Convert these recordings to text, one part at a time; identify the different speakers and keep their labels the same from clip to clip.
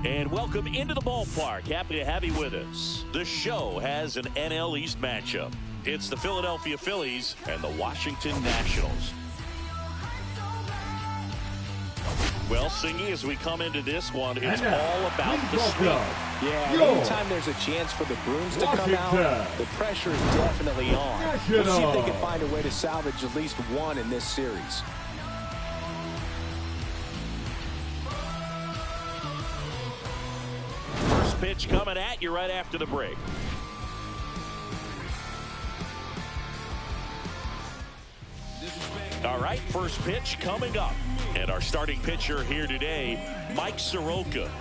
Speaker 1: And welcome into the ballpark. Happy to have you with us. The show has an NL East matchup. It's the Philadelphia Phillies and the Washington Nationals. Well, Singy, as we come into this one, it's all about the sweep.
Speaker 2: Yeah, anytime there's a chance for the Bruins to come out, the pressure is definitely on. We'll see if they can find a way to salvage at least one in this series.
Speaker 1: First pitch coming at you right after the break. All right, first pitch coming up. And our starting pitcher here today, Mike Soroka.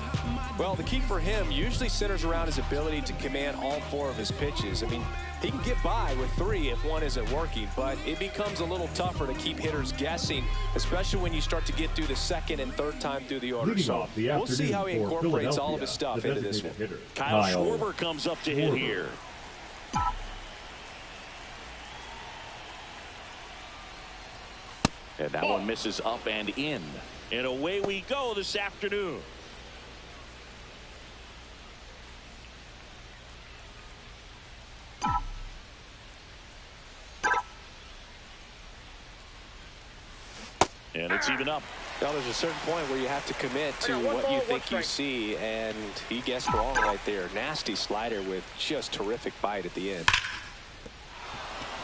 Speaker 2: Well, the key for him usually centers around his ability to command all four of his pitches. I mean, he can get by with three if one isn't working, but it becomes a little tougher to keep hitters guessing, especially when you start to get through the second and third time through the order. So we'll see how he incorporates all of his stuff into this one.
Speaker 1: Kyle Schwarber comes up to hit here. And that one misses up and in. And away we go this afternoon. And it's even up.
Speaker 2: Well, there's a certain point where you have to commit to what you think you see, and he guessed wrong right there. Nasty slider with just terrific bite at the end.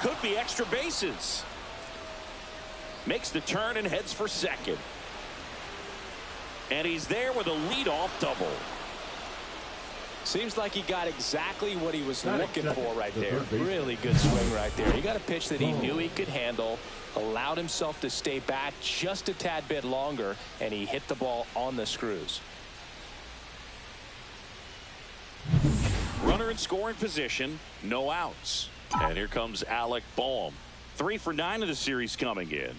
Speaker 1: Could be extra bases. Makes the turn and heads for second. And he's there with a leadoff double.
Speaker 2: Seems like he got exactly what he was looking for right there. Really good swing right there. He got a pitch that he knew he could handle, allowed himself to stay back just a tad bit longer, and he hit the ball on the screws.
Speaker 1: Runner in scoring position, no outs. And here comes Alec Boehm. 3 for 9 of the series coming in.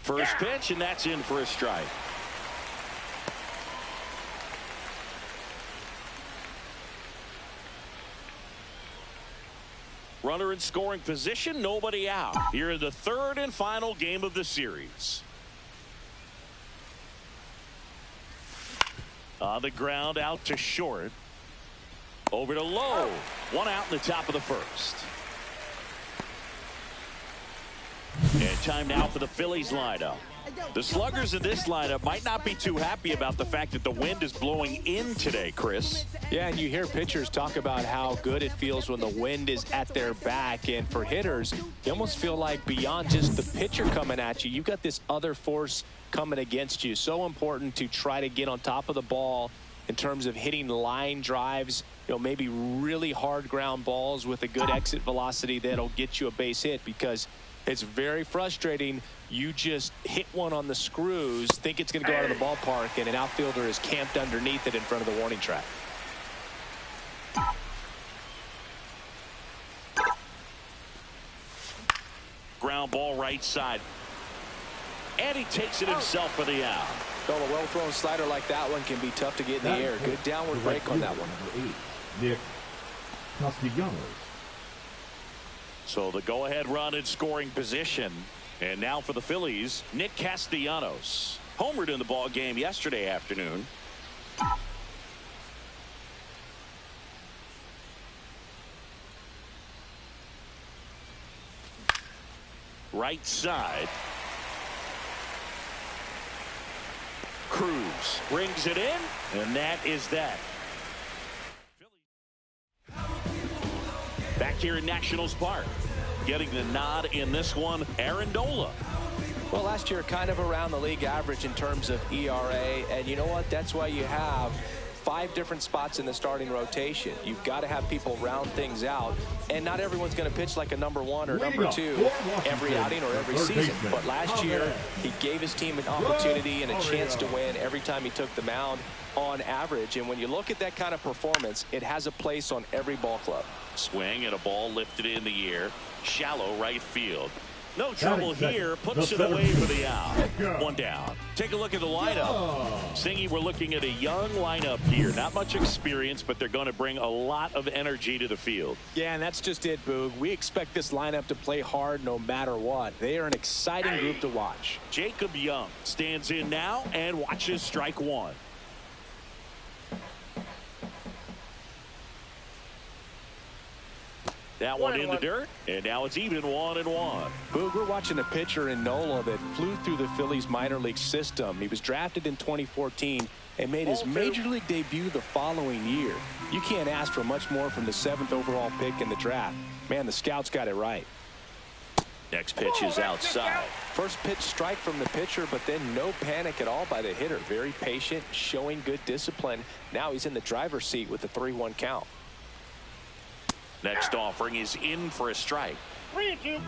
Speaker 1: First pitch, and that's in for a strike. Runner in scoring position, nobody out. Here in the third and final game of the series. On the ground, out to short. Over to low. One out in the top of the first. And time now for the Phillies lineup. The sluggers in this lineup might not be too happy about the fact that the wind is blowing in today, Chris.
Speaker 2: Yeah, and you hear pitchers talk about how good it feels when the wind is at their back. And for hitters, you almost feel like beyond just the pitcher coming at you, you've got this other force coming against you. So important to try to get on top of the ball in terms of hitting line drives, maybe really hard ground balls with a good exit velocity that'll get you a base hit, because it's very frustrating. You just hit one on the screws, think it's going to go out of the ballpark, and an outfielder is camped underneath it in front of the warning track.
Speaker 1: Ground ball right side. And he takes it himself for the out.
Speaker 2: Well, a well-thrown slider like that one can be tough to get in the air. Good downward break on that one.
Speaker 3: Nick Castellanos.
Speaker 1: So the go-ahead run in scoring position. And now for the Phillies, Nick Castellanos. Homered in the ball game yesterday afternoon. Right side. Cruz brings it in, and that is that. Back here in Nationals Park, getting the nod in this one, Amendola.
Speaker 2: Well, last year kind of around the league average in terms of ERA, and you know what? That's why you have 5 different spots in the starting rotation. You've got to have people round things out, and not everyone's going to pitch like a number 1 or number 2 every outing or every season. But last year, he gave his team an opportunity and a chance to win every time he took the mound on average. And when you look at that kind of performance, it has a place on every ball club.
Speaker 1: Swing and a ball lifted in the air. Shallow right field. No trouble here. Puts it away for the out. One down. Take a look at the lineup. Singy, we're looking at a young lineup here. Not much experience, but they're going to bring a lot of energy to the field.
Speaker 2: Yeah, and that's just it, Boog. We expect this lineup to play hard no matter what. They are an exciting group to watch.
Speaker 1: Jacob Young stands in now and watches strike one. That one in the dirt, and now it's even 1-1.
Speaker 2: Boog, we're watching a pitcher in Nola that flew through the Phillies minor league system. He was drafted in 2014 and made his major league debut the following year. You can't ask for much more from the 7th overall pick in the draft. Man, the scouts got it right.
Speaker 1: Next pitch is outside.
Speaker 2: First pitch strike from the pitcher, but then no panic at all by the hitter. Very patient, showing good discipline. Now he's in the driver's seat with the 3-1 count.
Speaker 1: Next offering is in for a strike.
Speaker 4: 3-2.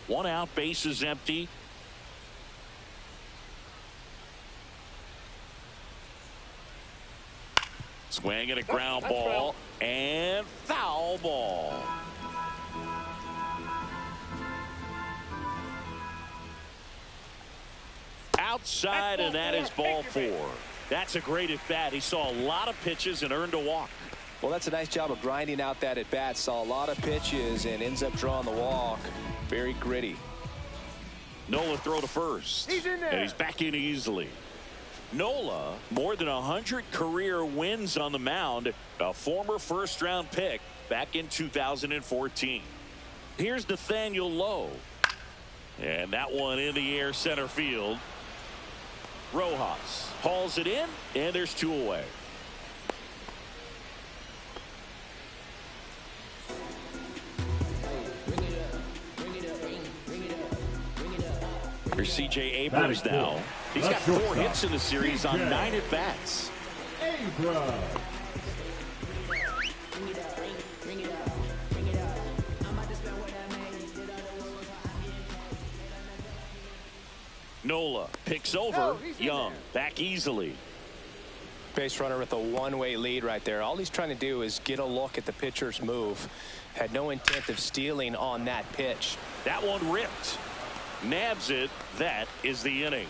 Speaker 1: One out, base is empty. Swing and a ground ball and foul ball. Outside, and that is ball 4. That's a great at bat. He saw a lot of pitches and earned a walk.
Speaker 2: Well, that's a nice job of grinding out that at bat. Saw a lot of pitches and ends up drawing the walk. Very gritty.
Speaker 1: Nola throw to first.
Speaker 4: He's in there.
Speaker 1: And he's back in easily. Nola, more than 100 career wins on the mound, a former first-round pick back in 2014. Here's Nathaniel Lowe. And that one in the air center field. Rojas hauls it in, and there's 2 away. Here's C.J. Abrams now. He's got 4 hits in the series on 9 at-bats.
Speaker 3: Abrams.
Speaker 1: Nola picks over. Young back easily.
Speaker 2: Base runner with a one-way lead right there. All he's trying to do is get a look at the pitcher's move. Had no intent of stealing on that pitch.
Speaker 1: That one ripped. Nabs it. That is the inning.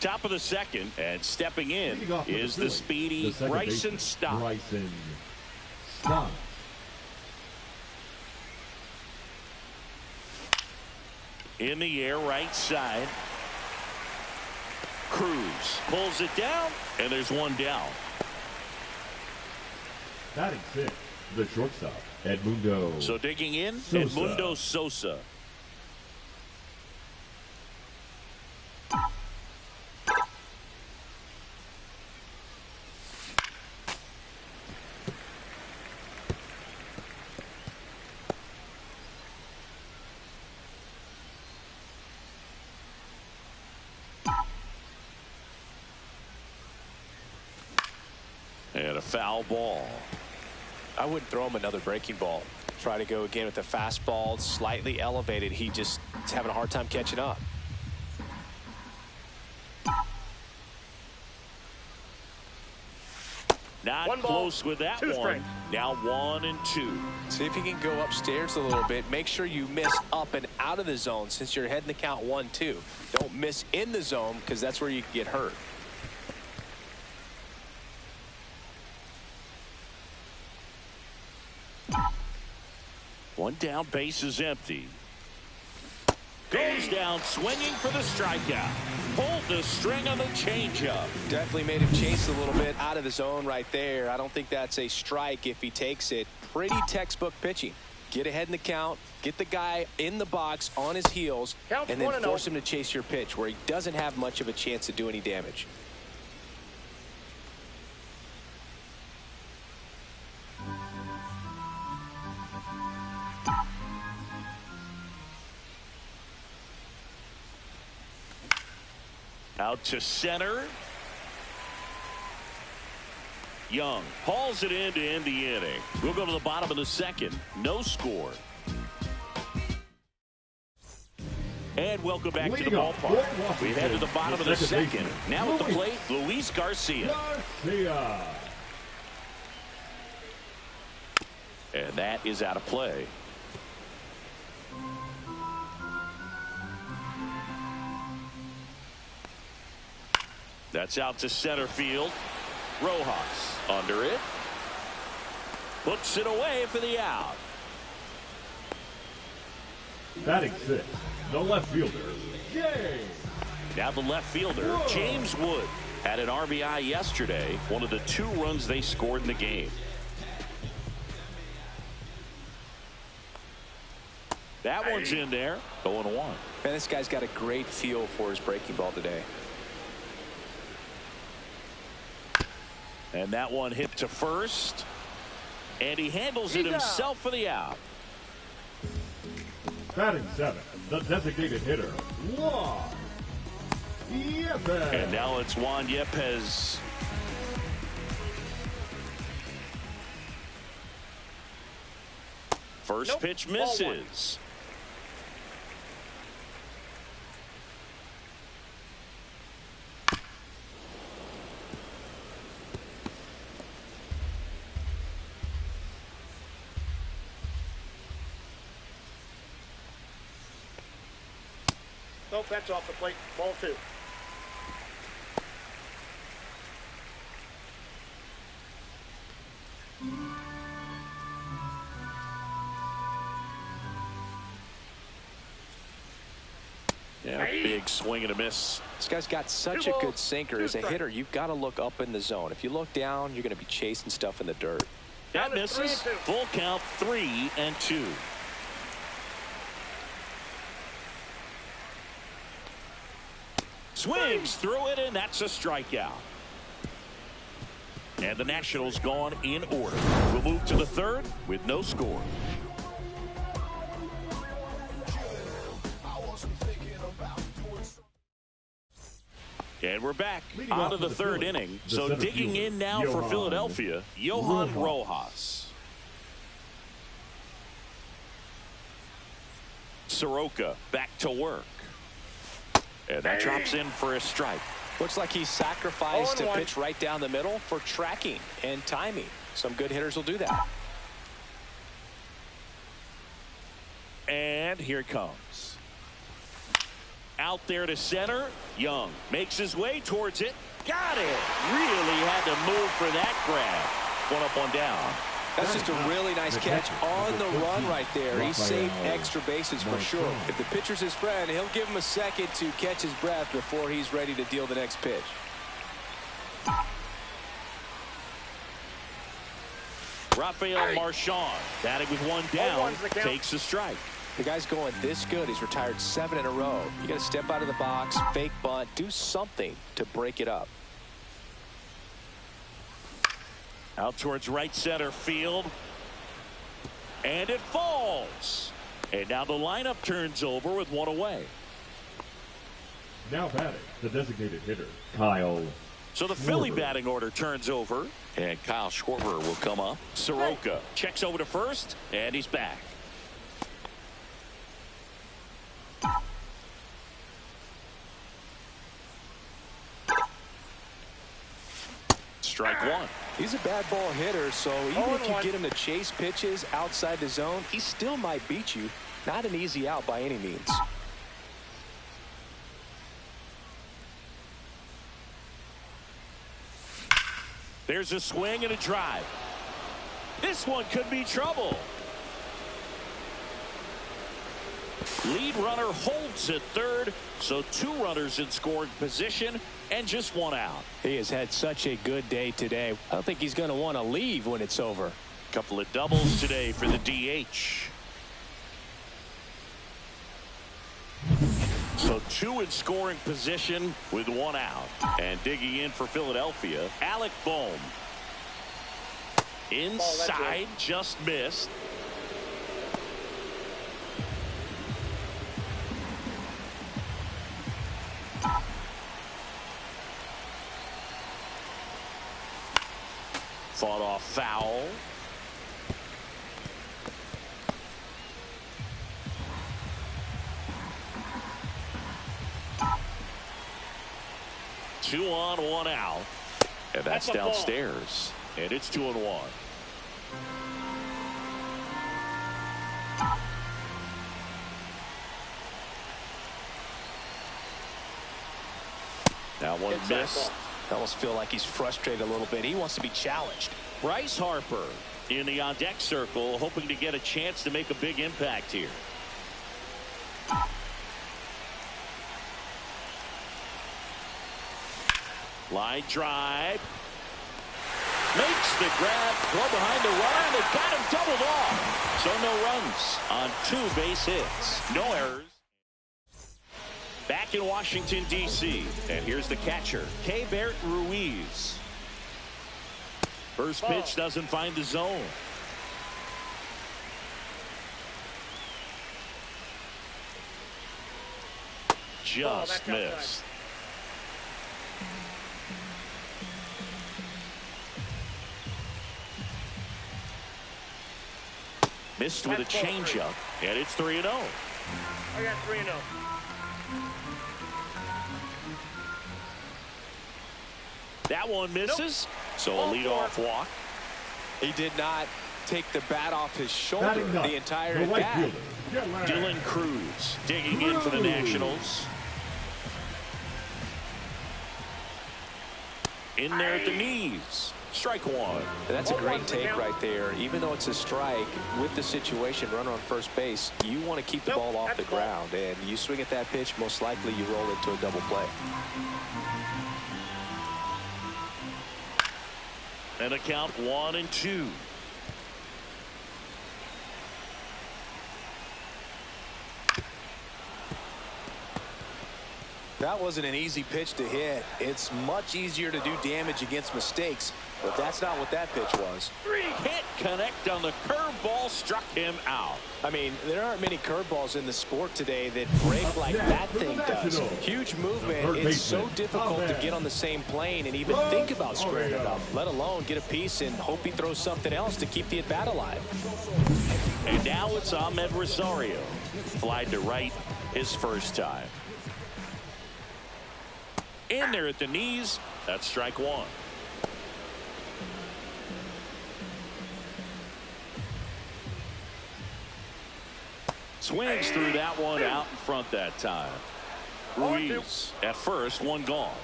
Speaker 1: Top of the second, and stepping in is the speedy Bryson Stott.
Speaker 3: Bryson Stott.
Speaker 1: In the air, right side. Cruz pulls it down, and there's one down.
Speaker 3: Batting 6, the shortstop, Edmundo.
Speaker 1: So digging in,
Speaker 3: Sosa.
Speaker 1: Edmundo Sosa. And a foul ball.
Speaker 2: I wouldn't throw him another breaking ball. Try to go again with the fastball, slightly elevated. He just is having a hard time catching up.
Speaker 1: Not close with that one.
Speaker 4: Strikes.
Speaker 1: Now 1 and 2.
Speaker 2: See if you can go upstairs a little bit. Make sure you miss up and out of the zone since you're heading the count 1-2. Don't miss in the zone because that's where you can get hurt.
Speaker 1: One down, base is empty. Goes down swinging for the strikeout. Pulled the string on the changeup.
Speaker 2: Definitely made him chase a little bit out of the zone right there. I don't think that's a strike if he takes it. Pretty textbook pitching. Get ahead in the count, get the guy in the box on his heels, and then force him to chase your pitch where he doesn't have much of a chance to do any damage.
Speaker 1: Out to center. Young hauls it in to end the inning. We'll go to the bottom of the second. No score. And welcome back to the ballpark. We head to the bottom of the second. Now at the plate, Luis Garcia. And that is out of play. That's out to center field. Rojas under it. Puts it away for the out.
Speaker 3: Batting 6, the left fielder, James.
Speaker 1: Now the left fielder, James Wood, had an RBI yesterday, one of the 2 runs they scored in the game. That one's in there, 0-1.
Speaker 2: Man, this guy's got a great feel for his breaking ball today.
Speaker 1: And that one hit to first. And he handles it himself for the out.
Speaker 3: Batting 7, the designated hitter, Juan Yepes.
Speaker 1: And now it's Juan Yepes. First pitch misses.
Speaker 4: Nope, that's off the plate. Ball 2.
Speaker 1: Yeah, big swing and a miss.
Speaker 2: This guy's got such a good sinker. As a hitter, you've got to look up in the zone. If you look down, you're going to be chasing stuff in the dirt.
Speaker 1: That misses. Full count, 3-2. Swings through it, and that's a strikeout. And the Nationals gone in order. We'll move to the 3rd with no score. And we're back out of the 3rd inning. So digging in now for Philadelphia, Johan Rojas. Soroka back to work. And that drops in for a strike.
Speaker 2: Looks like he sacrificed a pitch right down the middle for tracking and timing. Some good hitters will do that.
Speaker 1: And here it comes. Out there to center. Young makes his way towards it. Got it. Really had to move for that grab. 1 up, 1 down.
Speaker 2: That's just a really nice catch on the run right there. He saved extra bases for sure. If the pitcher's his friend, he'll give him a second to catch his breath before he's ready to deal the next pitch.
Speaker 1: Rafael Marchand batting with 1 down, takes a strike.
Speaker 2: The guy's going this good. He's retired 7 in a row. You got to step out of the box, fake bunt, do something to break it up.
Speaker 1: Out towards right center field. And it falls. And now the lineup turns over with 1 away.
Speaker 3: Now batting, the designated hitter, Kyle.
Speaker 1: So the Philly batting order turns over. And Kyle Schwarber will come up. Soroka checks over to first. And he's back. Strike 1.
Speaker 2: He's a bad ball hitter, so even if you get him to chase pitches outside the zone, he still might beat you. Not an easy out by any means.
Speaker 1: There's a swing and a drive. This one could be trouble. Lead runner holds at 3rd, so 2 runners in scoring position and just 1 out.
Speaker 2: He has had such a good day today. I don't think he's going to want to leave when it's over.
Speaker 1: Couple of doubles today for the DH. So 2 in scoring position with 1 out. And digging in for Philadelphia, Alec Bohm. Inside, just missed. Fought off foul. Two on, 1 out. And that's downstairs. And it's 2-1. That one missed.
Speaker 2: I almost feel like he's frustrated a little bit. He wants to be challenged.
Speaker 1: Bryce Harper in the on-deck circle, hoping to get a chance to make a big impact here. Line drive. Makes the grab. Throw behind the run. They got him doubled off. So no runs on 2 base hits. No errors. Back in Washington, D.C. And here's the catcher, Keibert Ruiz. First pitch doesn't find the zone. Just missed. Missed with a changeup, and it's 3-0.
Speaker 4: I got 3-0.
Speaker 1: That one misses, so a leadoff walk.
Speaker 2: He did not take the bat off his shoulder the entire at-bat.
Speaker 1: Dylan Cruz digging in for the Nationals. In there at the knees. Strike one.
Speaker 2: That's a great take right there. Even though it's a strike, with the situation, runner on first base, you want to keep the ball off the ground. And you swing at that pitch, most likely you roll into a double play.
Speaker 1: And a count 1-2.
Speaker 2: That wasn't an easy pitch to hit. It's much easier to do damage against mistakes, but that's not what that pitch was.
Speaker 1: Can't connect on the curveball, struck him out.
Speaker 2: I mean, there aren't many curveballs in the sport today that break like that thing does. Huge movement. It's so difficult to get on the same plane and even think about squaring it up, let alone get a piece and hope he throws something else to keep the at-bat alive.
Speaker 1: And now it's Ahmed Rosario. Flied to right his first time. In there at the knees. That's strike one. Swings through that one out in front that time. Ruiz at first, one gone.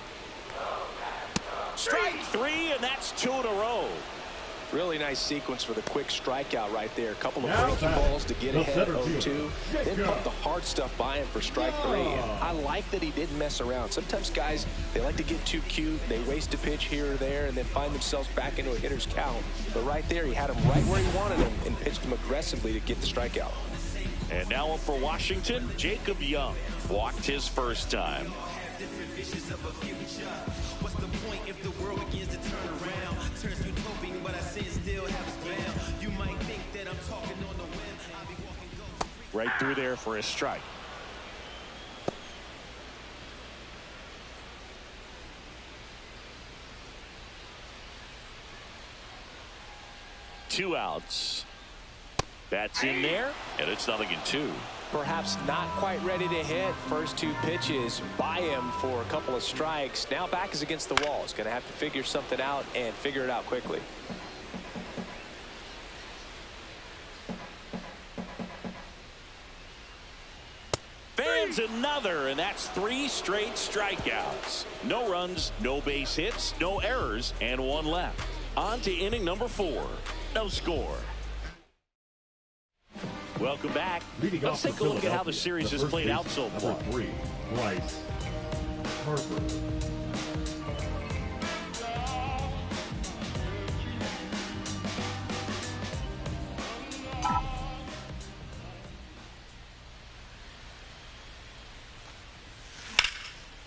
Speaker 1: Strike three, and that's 2 in a row.
Speaker 2: Really nice sequence for the quick strikeout right there. A couple of breaking balls to get ahead 0-2. Then put the hard stuff by him for strike 3. And I like that he didn't mess around. Sometimes guys, they like to get too cute. They waste a pitch here or there and then find themselves back into a hitter's count. But right there, he had him right where he wanted him and pitched him aggressively to get the strikeout.
Speaker 1: And now up for Washington, Jacob Young. Walked his first time.
Speaker 5: What's the point if the world begins to turn around? Turns utopian, but I sin still have its bound. You might think that I'm talking on the wind. I'll be walking ghosts.
Speaker 1: Right through there for a strike. Two outs. That's in there, and it's 0-2.
Speaker 2: Perhaps not quite ready to hit. First 2 pitches by him for a couple of strikes. Now back is against the wall. He's going to have to figure something out and figure it out quickly.
Speaker 1: Fans another, and that's 3 straight strikeouts. No runs, no base hits, no errors, and 1 left. On to inning number 4. No score. Welcome back. Let's take a look at how the series has played out so far.
Speaker 3: Number 3, Bryce Harper.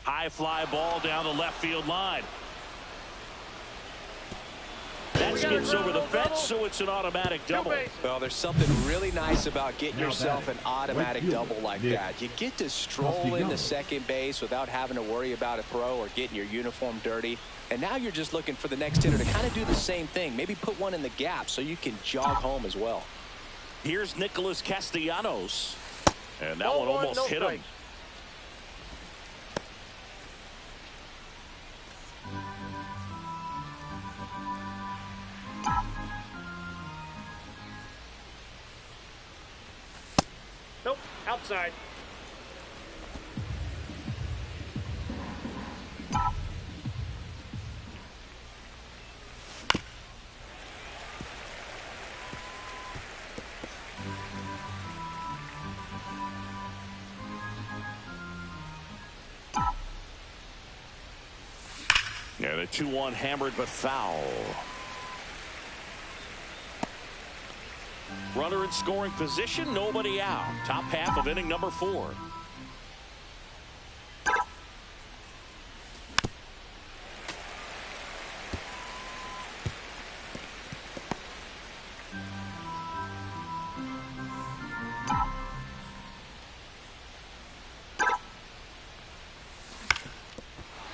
Speaker 1: High fly ball down the left field line. That skips over the fence, so it's an automatic double.
Speaker 2: Well, there's something really nice about getting yourself an automatic double like that. You get to stroll into second base without having to worry about a throw or getting your uniform dirty. And now you're just looking for the next hitter to kind of do the same thing. Maybe put one in the gap so you can jog home as well.
Speaker 1: Here's Nicholas Castellanos. And that one almost hit him.
Speaker 4: Nope, outside.
Speaker 1: Yeah, the 2-1 hammered but foul. Runner in scoring position, nobody out. Top half of inning number 4.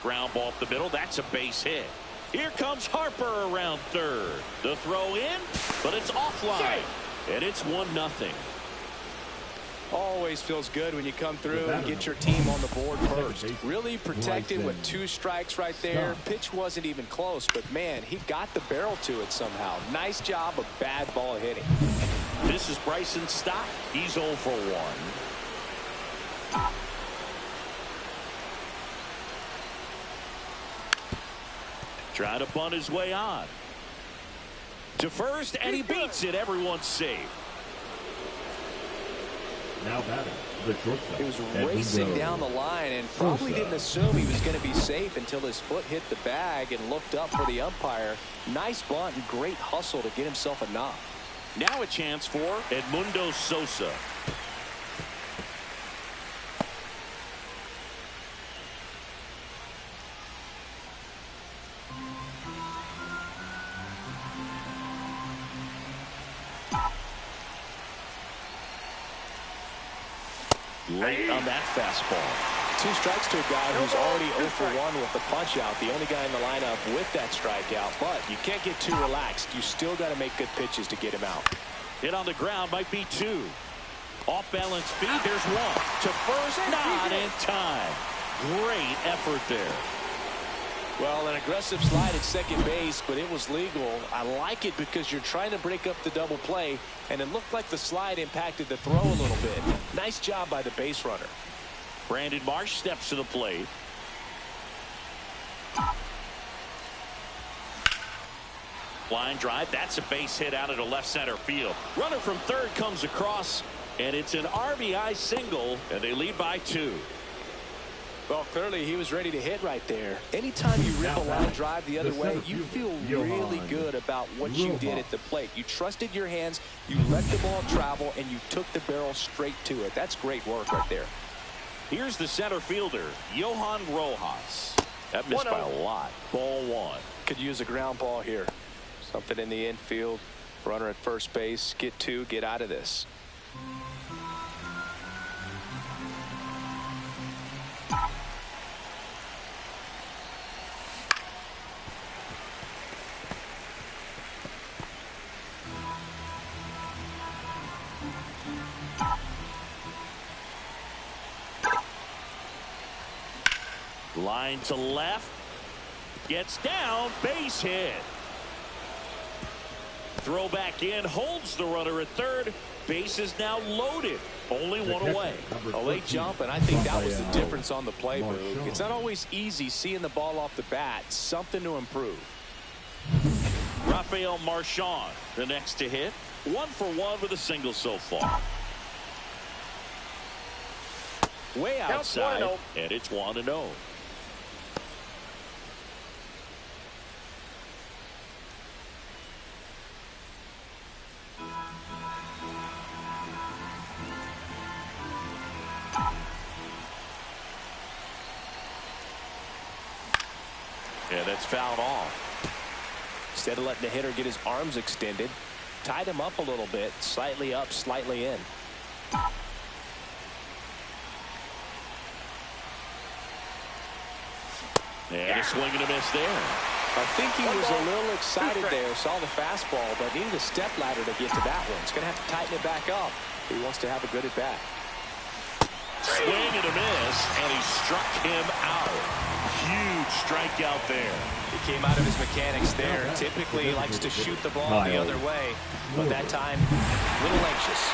Speaker 1: Ground ball up the middle. That's a base hit. Here comes Harper around third. The throw in, but it's offline. And it's 1-0.
Speaker 2: Always feels good when you come through and get your team on the board first. Really protected with 2 strikes right there. Pitch wasn't even close, but man, he got the barrel to it somehow. Nice job of bad ball hitting.
Speaker 1: This is Bryson Stott. He's 0 for 1. Trying to bunt his way on. To first, and he beats it. Everyone's safe.
Speaker 3: Now batting, the shortstop.
Speaker 2: He was racing down the line and probably didn't assume he was going to be safe until his foot hit the bag and looked up for the umpire. Nice bunt and great hustle to get himself a knock.
Speaker 1: Now a chance for Edmundo Sosa. Late on that fastball.
Speaker 2: 2 strikes to a guy who's already 0 for 1 with the punch out. The only guy in the lineup with that strikeout. But you can't get too relaxed. You still got to make good pitches to get him out.
Speaker 1: Hit on the ground might be 2. Off balance feed. There's 1. To first, not in time. Great effort there.
Speaker 2: Well, an aggressive slide at second base, but it was legal. I like it because you're trying to break up the double play, and it looked like the slide impacted the throw a little bit. Nice job by the base runner.
Speaker 1: Brandon Marsh steps to the plate. Line drive. That's a base hit out into left center field. Runner from third comes across, and it's an RBI single, and they lead by 2.
Speaker 2: Well, clearly he was ready to hit right there. Anytime you rip a line drive the other way, you feel really good about what you did at the plate. You trusted your hands, you let the ball travel, and you took the barrel straight to it. That's great work right there.
Speaker 1: Here's the center fielder, Johan Rojas. That missed by a lot. Ball 1.
Speaker 2: Could use a ground ball here. Something in the infield. Runner at first base. Get 2. Get out of this.
Speaker 1: Line to left. Gets down. Base hit. Throw back in. Holds the runner at third. Base is now loaded. Only 1 away.
Speaker 2: A late jump, and I think that was the difference on the play move. It's not always easy seeing the ball off the bat. Something to improve.
Speaker 1: Rafael Marchand, the next to hit. 1 for 1 with a single so far. Way outside, and it's 1-0. Yeah, that's fouled off.
Speaker 2: Instead of letting the hitter get his arms extended, tied him up a little bit, slightly up, slightly in.
Speaker 1: And a swing and a miss there.
Speaker 2: I think he was a little excited there, saw the fastball, but needed a step ladder to get to that one. He's going to have to tighten it back up. He wants to have a good at bat.
Speaker 1: Swing and a miss, and he struck him out. Huge strikeout there.
Speaker 2: He came out of his mechanics there. Typically he likes to shoot the ball the other way, but that time a little anxious.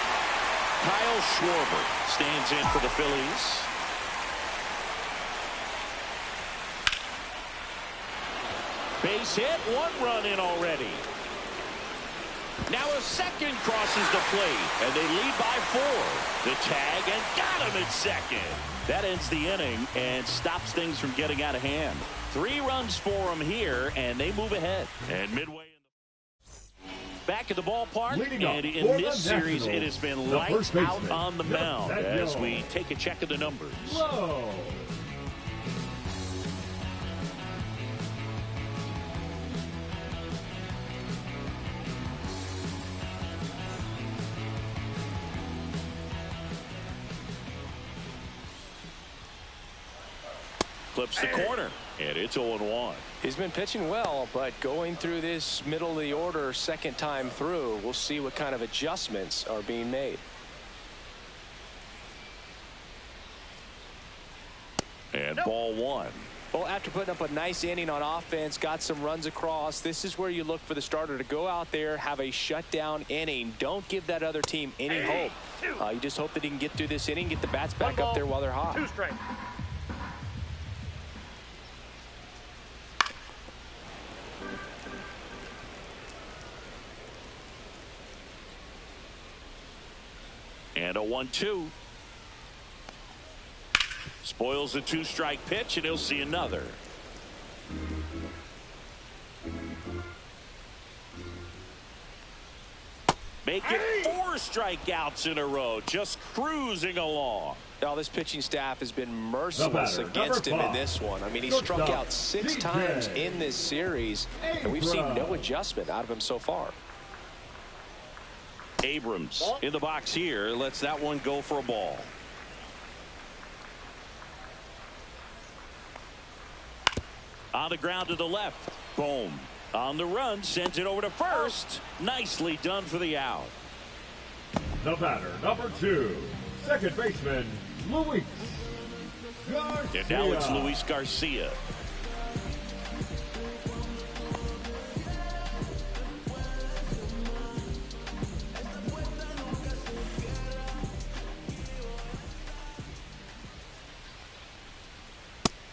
Speaker 1: Kyle Schwarber stands in for the Phillies. Base hit, 1 run in already. Now a second crosses the plate, and they lead by 4. The tag, and got him at second. That ends the inning and stops things from getting out of hand. 3 runs for them here, and they move ahead. And midway back at the ballpark, and in this series, it has been lights out on the mound as we take a check of the numbers.
Speaker 3: Whoa.
Speaker 1: Clips the corner, and it's 0-1.
Speaker 2: He's been pitching well, but going through this middle of the order second time through, we'll see what kind of adjustments are being made.
Speaker 1: And ball 1.
Speaker 2: Well, after putting up a nice inning on offense, got some runs across, this is where you look for the starter to go out there, have a shutdown inning. Don't give that other team any hope. You just hope that he can get through this inning, get the bats back up there while they're hot.
Speaker 4: 2 strikes.
Speaker 1: And a 1-2. Spoils the 2-strike pitch, and he'll see another. Make it 4 strikeouts in a row, just cruising along.
Speaker 2: Now, this pitching staff has been merciless against him in this one. I mean, he struck out 6 times in this series, and we've seen no adjustment out of him so far.
Speaker 1: Abrams in the box here, lets that one go for a ball. On the ground to the left. Boom. On the run, sends it over to first. Nicely done for the out.
Speaker 3: The batter, number 2, second baseman, Luis Garcia.
Speaker 1: And now it's Luis Garcia.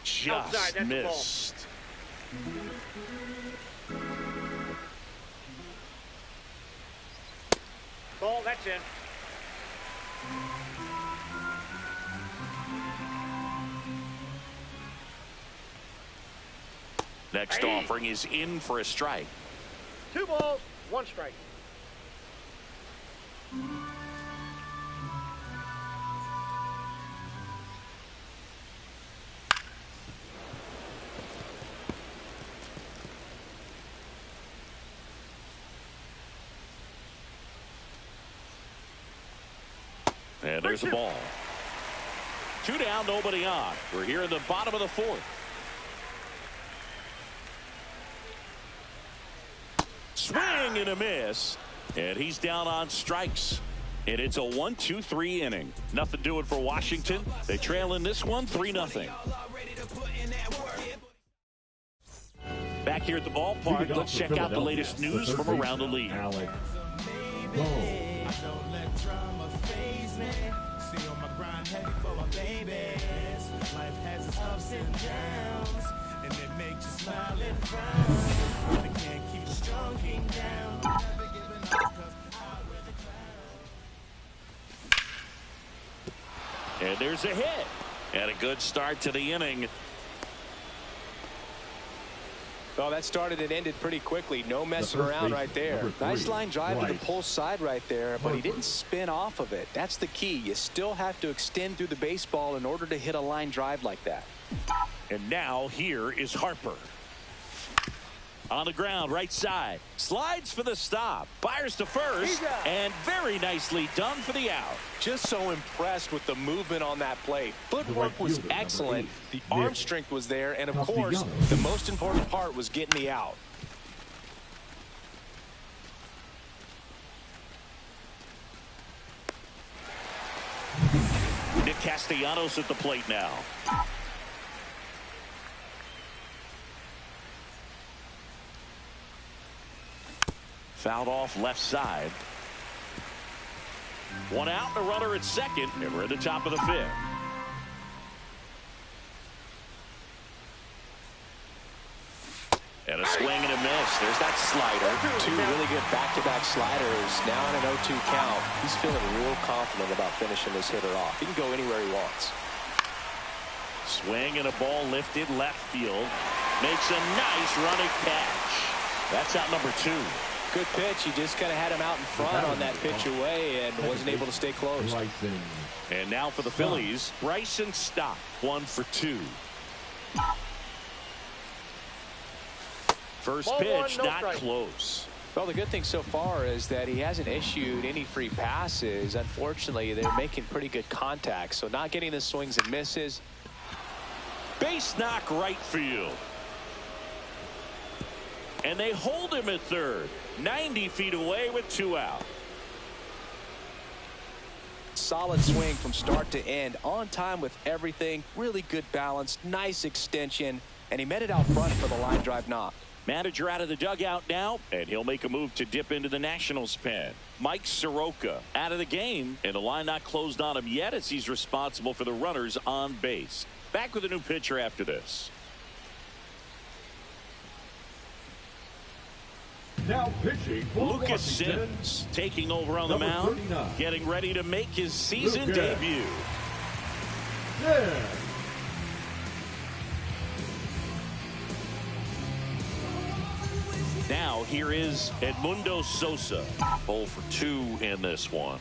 Speaker 1: Just missed.
Speaker 4: Ball, that's in.
Speaker 1: Next offering is in for a strike.
Speaker 4: 2 balls, 1 strike.
Speaker 1: And there's the ball. 2 down, nobody on. We're here in the bottom of the 4th. Swing and a miss. And he's down on strikes. And it's a 1-2-3 inning. Nothing doing for Washington. They trail in this one 3-0. Back here at the ballpark, let's check out the latest news from around the league.
Speaker 5: See on my grind heavy for my babies. Life has its ups and downs, and it makes you smile and frown. I can't keep strong down. Never giving up 'cause I wear the crown.
Speaker 1: And there's a hit. And a good start to the inning.
Speaker 2: Oh, that started and ended pretty quickly. No messing around right there. Nice line drive to the pull side right there, but he didn't spin off of it. That's the key. You still have to extend through the baseball in order to hit a line drive like that.
Speaker 1: And now here is Harper. On the ground, right side. Slides for the stop. Fires to first. And very nicely done for the out.
Speaker 2: Just so impressed with the movement on that play. Footwork was excellent. The arm strength was there. And, of course, the most important part was getting the out.
Speaker 1: Nick Castellanos at the plate now. Fouled off left side. 1 out, and a runner at second, and we're at the top of the 5th. And a swing and a miss. There's that slider.
Speaker 2: Two really good back-to-back sliders. Now in an 0-2 count. He's feeling real confident about finishing this hitter off. He can go anywhere he wants.
Speaker 1: Swing and a ball lifted left field. Makes a nice running catch. That's out number 2.
Speaker 2: Good pitch. He just kind of had him out in front on that pitch away and wasn't able to stay close.
Speaker 1: And now for the Phillies, Bryson Stott, 1 for 2. First
Speaker 4: Ball
Speaker 1: pitch,
Speaker 4: one, no
Speaker 1: not
Speaker 4: strike.
Speaker 1: close.
Speaker 2: Well, the good thing so far is that he hasn't issued any free passes. Unfortunately, they're making pretty good contact, so not getting the swings and misses.
Speaker 1: Base knock right field. And they hold him at third. 90 feet away with 2 out.
Speaker 2: Solid swing from start to end. On time with everything. Really good balance. Nice extension. And he met it out front for the line drive knock.
Speaker 1: Manager out of the dugout now, and he'll make a move to dip into the Nationals pen. Mike Soroka out of the game, and the line not closed on him yet as he's responsible for the runners on base. Back with a new pitcher after this.
Speaker 3: Now pitching for
Speaker 1: Lucas
Speaker 3: Washington,
Speaker 1: Sims taking over on the
Speaker 3: number
Speaker 1: mound,
Speaker 3: 39.
Speaker 1: getting ready to make his season
Speaker 3: Lucas.
Speaker 1: debut.
Speaker 3: Yeah.
Speaker 1: Now here is Edmundo Sosa. 0 for 2 in this one.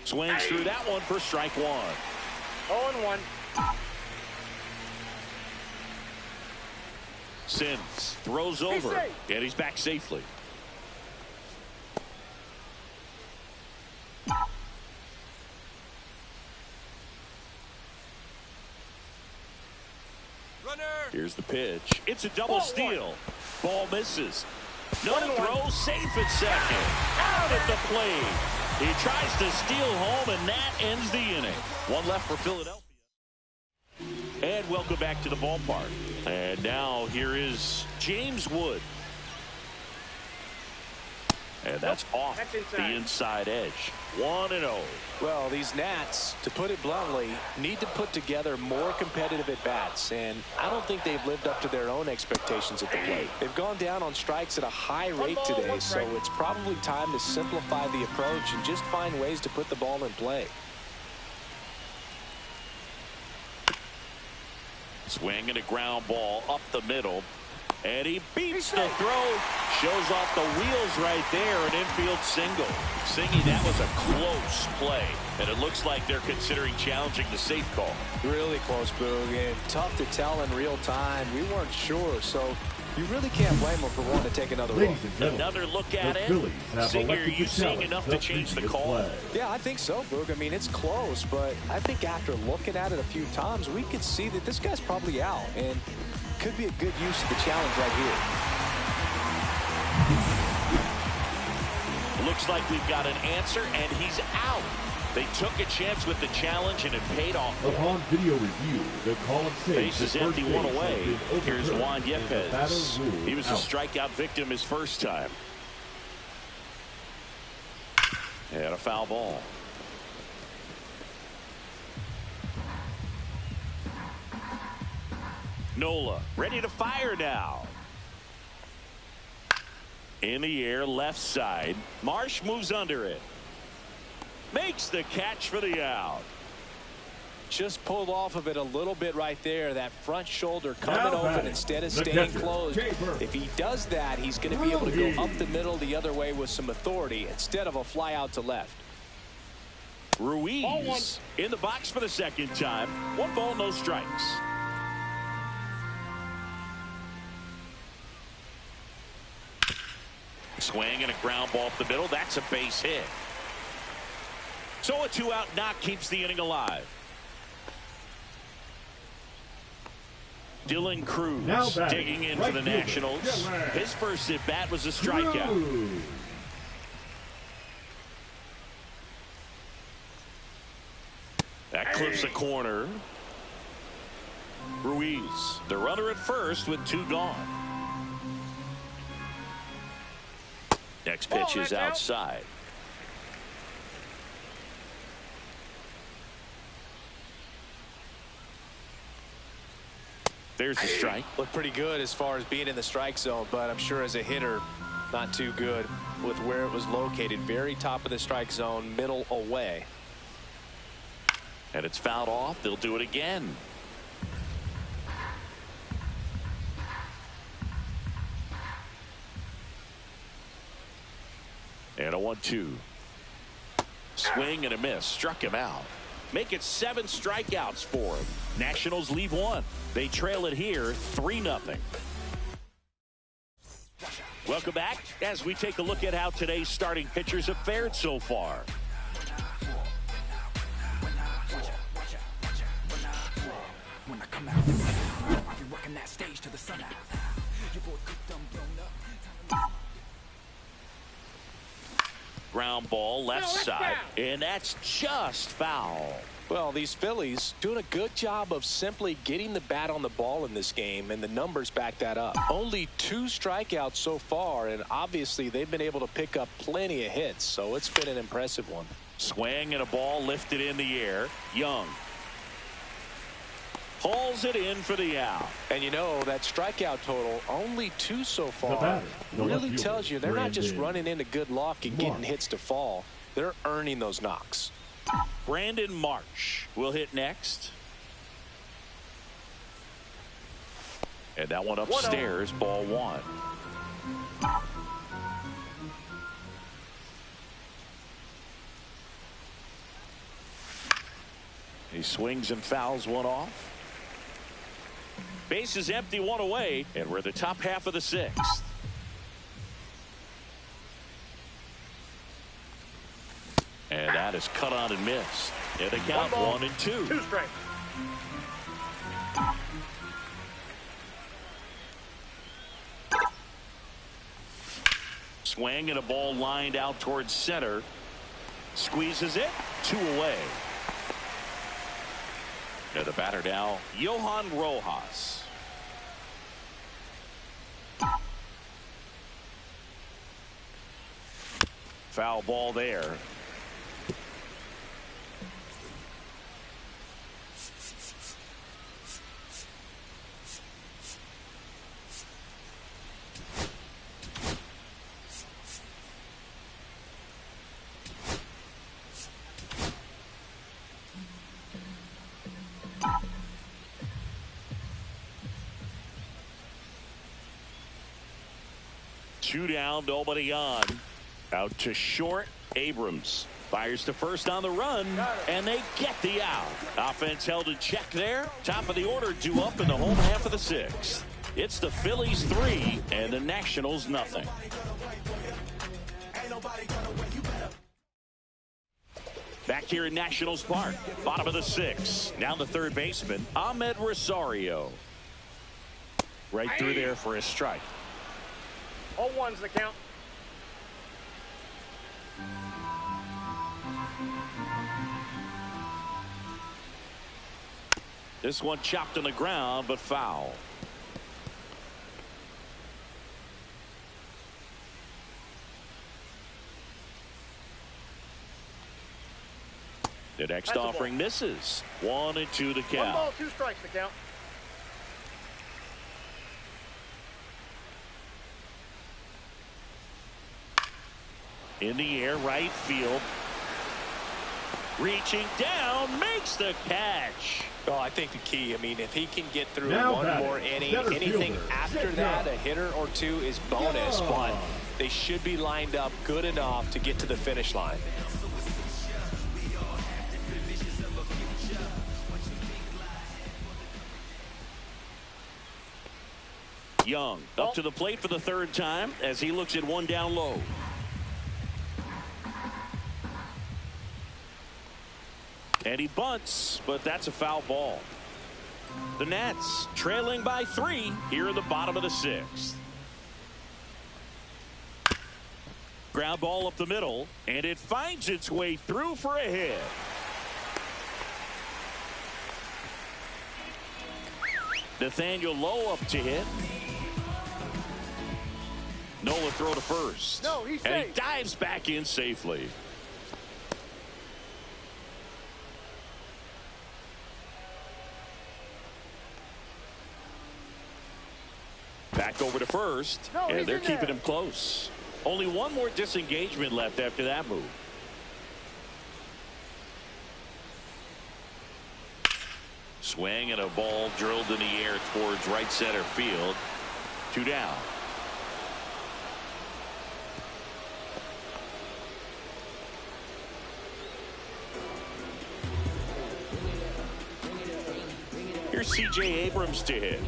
Speaker 1: Swings through that one for strike 1.
Speaker 4: 0-1.
Speaker 1: Sims throws over,
Speaker 4: safe.
Speaker 1: and he's back safely. Here's the pitch. It's a double steal. Ball misses. No throw, safe at second. Out at the plate. He tries to steal home, and that ends the inning. One left for Philadelphia. And welcome back to the ballpark. And now here is James Wood. And that's off the inside edge. 1-0.
Speaker 2: Well, these Nats, to put it bluntly, need to put together more competitive at-bats, and I don't think they've lived up to their own expectations at the plate. They've gone down on strikes at a high rate today, so it's probably time to simplify the approach and just find ways to put the ball in play.
Speaker 1: Swing and a ground ball up the middle. And he beats the throw. Shows off the wheels right there. An infield single. Singy, that was a close play. And it looks like they're considering challenging the safe call.
Speaker 2: Really close, Boog, and tough to tell in real time. We weren't sure, so you really can't blame them for wanting to take another look.
Speaker 3: Ladies and gentlemen,
Speaker 1: Another look at
Speaker 3: the
Speaker 1: it.
Speaker 3: Phillies have
Speaker 1: Singer, are
Speaker 3: elected
Speaker 1: you
Speaker 3: to
Speaker 1: seeing
Speaker 3: challenge
Speaker 1: enough
Speaker 3: the
Speaker 1: to change the
Speaker 3: previous
Speaker 1: call?
Speaker 3: play.
Speaker 2: Yeah, I think so, Boog. I mean, it's close, but I think after looking at it a few times, we could see that this guy's probably out, and could be a good use of the challenge right here.
Speaker 1: Looks like we've got an answer, and he's out. They took a chance with the challenge, and it paid off.
Speaker 3: Upon video review, the call and save.
Speaker 1: Base is empty, one away. Here's Juan
Speaker 3: The
Speaker 1: Yepes.
Speaker 3: batter ruled
Speaker 1: He was a
Speaker 3: out.
Speaker 1: strikeout victim his first time. And a foul ball. Nola ready to fire now. In the air, left side. Marsh moves under it. Makes the catch for the out.
Speaker 2: Just pulled off of it a little bit right there. That front shoulder coming
Speaker 3: Now
Speaker 2: open
Speaker 3: batting,
Speaker 2: instead of
Speaker 3: the
Speaker 2: staying
Speaker 3: catcher,
Speaker 2: closed.
Speaker 3: Caper.
Speaker 2: If he does that, he's going to be able to go up the middle the other way with some authority instead of a fly out to left.
Speaker 1: Ruiz in the box for the second time. 1 ball, no strikes. Swing and a ground ball up the middle. That's a base hit. So a 2-out knock keeps the inning alive. Dylan Cruz
Speaker 3: Now batting,
Speaker 1: digging in
Speaker 3: right
Speaker 1: for the
Speaker 3: fielder,
Speaker 1: Nationals.
Speaker 3: Dylan.
Speaker 1: His first at bat was a strikeout.
Speaker 3: Cruz.
Speaker 1: That clips a corner. Ruiz, the runner at first with 2 gone. Next pitch is outside. There's the strike.
Speaker 2: Looked pretty good as far as being in the strike zone, but I'm sure as a hitter, not too good with where it was located. Very top of the strike zone, middle away.
Speaker 1: And it's fouled off. They'll do it again. And a 1-2. Swing and a miss. Struck him out. Make it 7 strikeouts for him. Nationals leave 1. They trail it here 3-0. Welcome back as we take a look at how today's starting pitchers have fared so far.
Speaker 5: When I come out, I'll be working that stage to the sun out. Your boy cooked, I'm blown up.
Speaker 1: Ground ball left side, and that's just foul.
Speaker 2: Well, these Phillies doing a good job of simply getting the bat on the ball in this game, and the numbers back that up. Only 2 strikeouts so far, and obviously they've been able to pick up plenty of hits, so it's been an impressive one.
Speaker 1: Swing and a ball lifted in the air. Young hauls it in for the out.
Speaker 2: And you know, that strikeout total, only 2 so far, really tells you they're not just running into good luck and getting hits to fall. They're earning those knocks.
Speaker 1: Brandon Marsh will hit next. And that one upstairs, ball 1. He swings and fouls one off. Base is empty, 1 away, and we're the top half of the 6th. And that is cut on and missed. And the count 1-2.
Speaker 4: 2 strikes.
Speaker 1: Swing and a ball lined out towards center. Squeezes it. 2 away. And the batter now, Johan Rojas. Foul ball there. Two down, nobody on. Out to short. Abrams fires to first on the run, and they get the out. Offense held in check there. Top of the order due up in the home half of the 6th. It's the Phillies 3 and the Nationals nothing. Back here in Nationals Park, bottom of the 6th. Now the third baseman, Ahmed Rosario. Right through there for a strike.
Speaker 4: 0-1's the count.
Speaker 1: This one chopped on the ground, but foul. The next offering misses. 1-2 the count.
Speaker 4: 1 ball, 2 strikes the count.
Speaker 1: In the air, right field. Reaching down, makes the catch.
Speaker 2: Well, I think the key, I mean, if he can get through one more inning, anything after that, a hitter or 2 is bonus, but they should be lined up good enough to get to the finish line.
Speaker 1: Young up to the plate for the 3rd time as he looks at one down low. And he bunts, but that's a foul ball. The Nats trailing by 3 here in the bottom of the 6th. Ground ball up the middle, and it finds its way through for a hit. Nathaniel Lowe up to hit. Nola throw to first.
Speaker 4: No, he's safe.
Speaker 1: And he dives back in safely. Back over to first,
Speaker 4: No,
Speaker 1: and
Speaker 4: he's
Speaker 1: they're
Speaker 4: in
Speaker 1: keeping
Speaker 4: there.
Speaker 1: him close. Only one more disengagement left after that move. Swing and a ball drilled in the air towards right center field. 2 down. Here's C.J. Abrams to hit.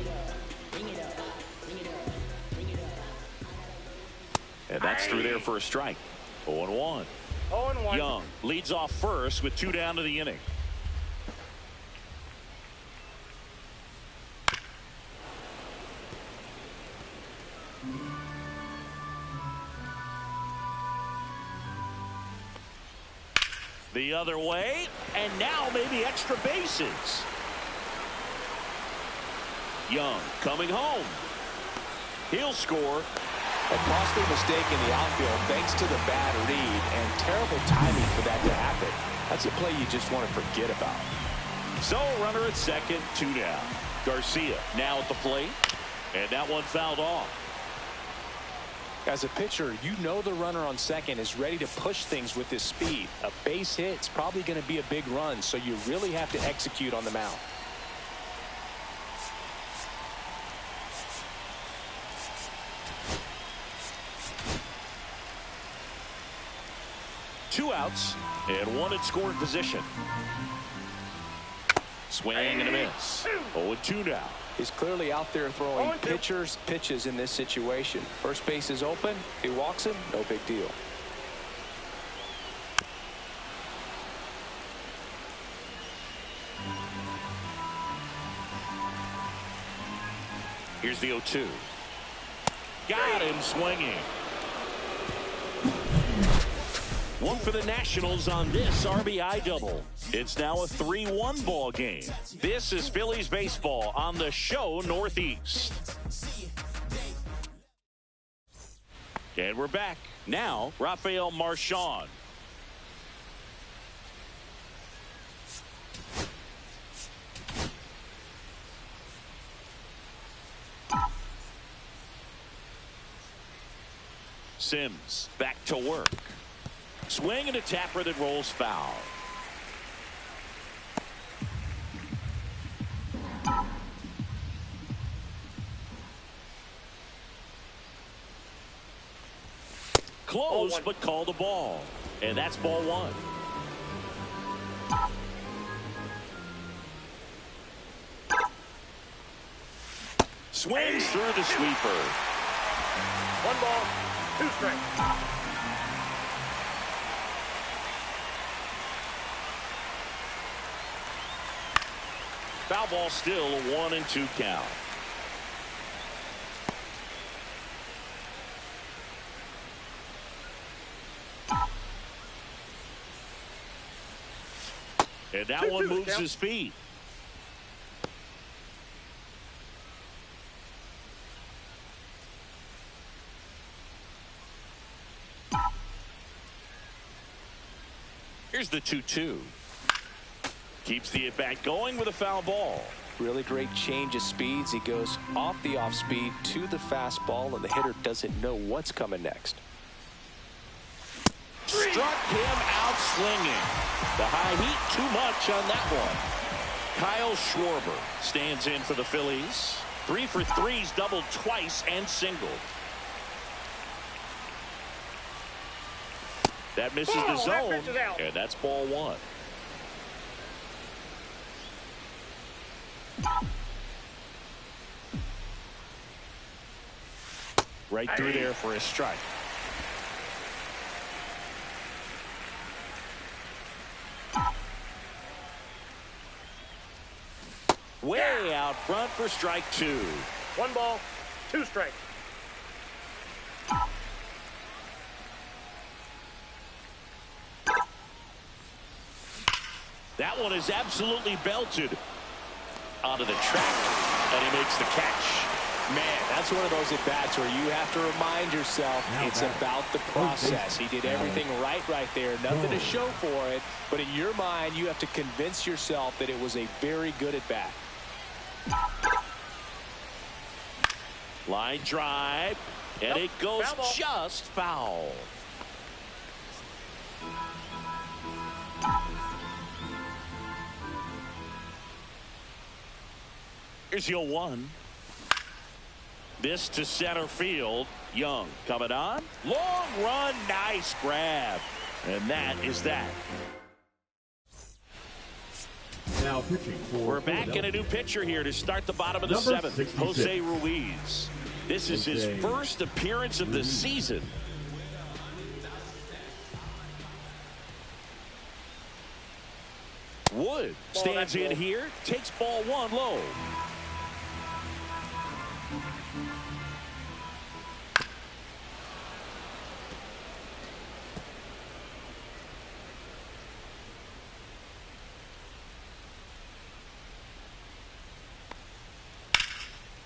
Speaker 1: And that's through there for a strike. 0-1.
Speaker 4: 0-1.
Speaker 1: Young leads off first with 2 down to the inning. The other way, and now maybe extra bases. Young coming home. He'll score.
Speaker 2: A costly mistake in the outfield thanks to the bad read and terrible timing for that to happen. That's a play you just want to forget about.
Speaker 1: So runner at second, 2 down. Garcia now at the plate, and that one fouled off.
Speaker 2: As a pitcher, you know the runner on second is ready to push things with his speed. A base hit is probably going to be a big run, so you really have to execute on the mound.
Speaker 1: Two outs and one in scoring position. Swing and a miss. 0-2 now.
Speaker 2: He's clearly out there throwing
Speaker 4: 0-2.
Speaker 2: pitchers pitches in this situation. First base is open. If he walks him, no big deal.
Speaker 1: Here's the 0-2. Got him swinging. One for the Nationals on this RBI double. It's now a 3-1 ball game. This is Phillies baseball on the show Northeast. And we're back. Now, Rafael Marchand. Sims back to work. Swing and a tapper that rolls foul. Close, but called a ball. And that's ball 1. Swings through the sweeper.
Speaker 4: 1 ball, 2 strikes.
Speaker 1: Foul ball, still a 1-2 count. And that one moves his feet. Here's the 2-2. Keeps the at-bat going with a foul ball.
Speaker 2: Really great change of speeds. He goes off the off speed to the fastball, and the hitter doesn't know what's coming next.
Speaker 1: Struck him out swinging. The high heat too much on that one. Kyle Schwarber stands in for the Phillies. 3 for 3's doubled twice and singled. That misses the zone, and that's ball 1. Right through there for a strike. Way out front for strike 2.
Speaker 4: 1 ball, 2 strikes.
Speaker 1: That one is absolutely belted onto the track, and he makes the catch.
Speaker 2: Man, that's one of those at-bats where you have to remind yourself it's about the process. He did everything right there. Nothing to show for it, but in your mind, you have to convince yourself that it was a very good at-bat.
Speaker 1: Line drive, and it goes
Speaker 4: Foul ball.
Speaker 1: just foul. Here's your 1. This to center field. Young coming on. Long run. Nice grab. And that is that.
Speaker 3: Now pitching for
Speaker 1: We're back in a new pitcher here to start the bottom of the 7th.
Speaker 3: 66.
Speaker 1: Jose Ruiz. This is his first appearance of the season. Wood stands in here, takes ball 1 low.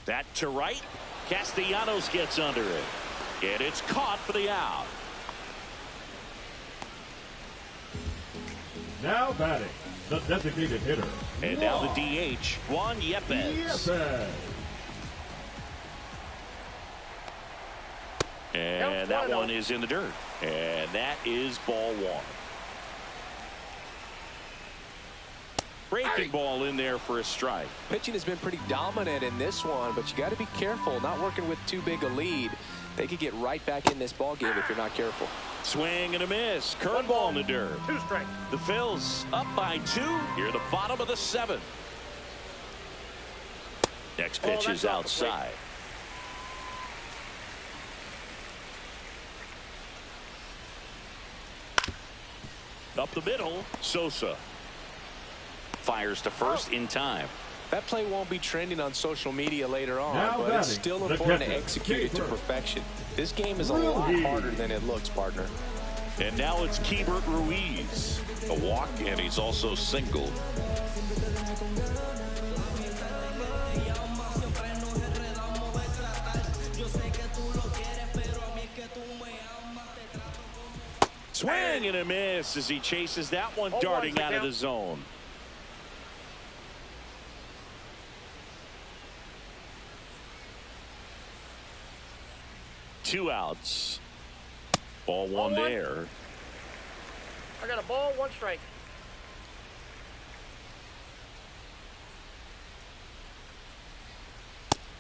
Speaker 1: That to right. Castellanos gets under it. And it's caught for the out.
Speaker 3: Now batting, the designated hitter.
Speaker 1: And now the DH, Juan Yepes. And that one is in the dirt. And that is ball 1. Breaking ball in there for a strike.
Speaker 2: Pitching has been pretty dominant in this one, but you got to be careful. Not working with too big a lead. They could get right back in this ball game if you're not careful.
Speaker 1: Swing and a miss. Curveball in the dirt.
Speaker 4: 2 strikes.
Speaker 1: The Phils up by 2 here at the bottom of the 7th. Next pitch is outside. Up the middle, Sosa. Fires to first in time.
Speaker 2: That play won't be trending on social media later on,
Speaker 3: Now
Speaker 2: but it's still
Speaker 3: batting, the
Speaker 2: important to
Speaker 3: catcher,
Speaker 2: execute it to
Speaker 3: Keeper.
Speaker 2: perfection. This game is a lot harder than it looks, partner.
Speaker 1: And now it's Keibert Ruiz. A walk, and he's also single. Swing and a miss as he chases that one darting out of the zone. Two outs. Ball 1 there.
Speaker 4: I got a ball, 1 strike.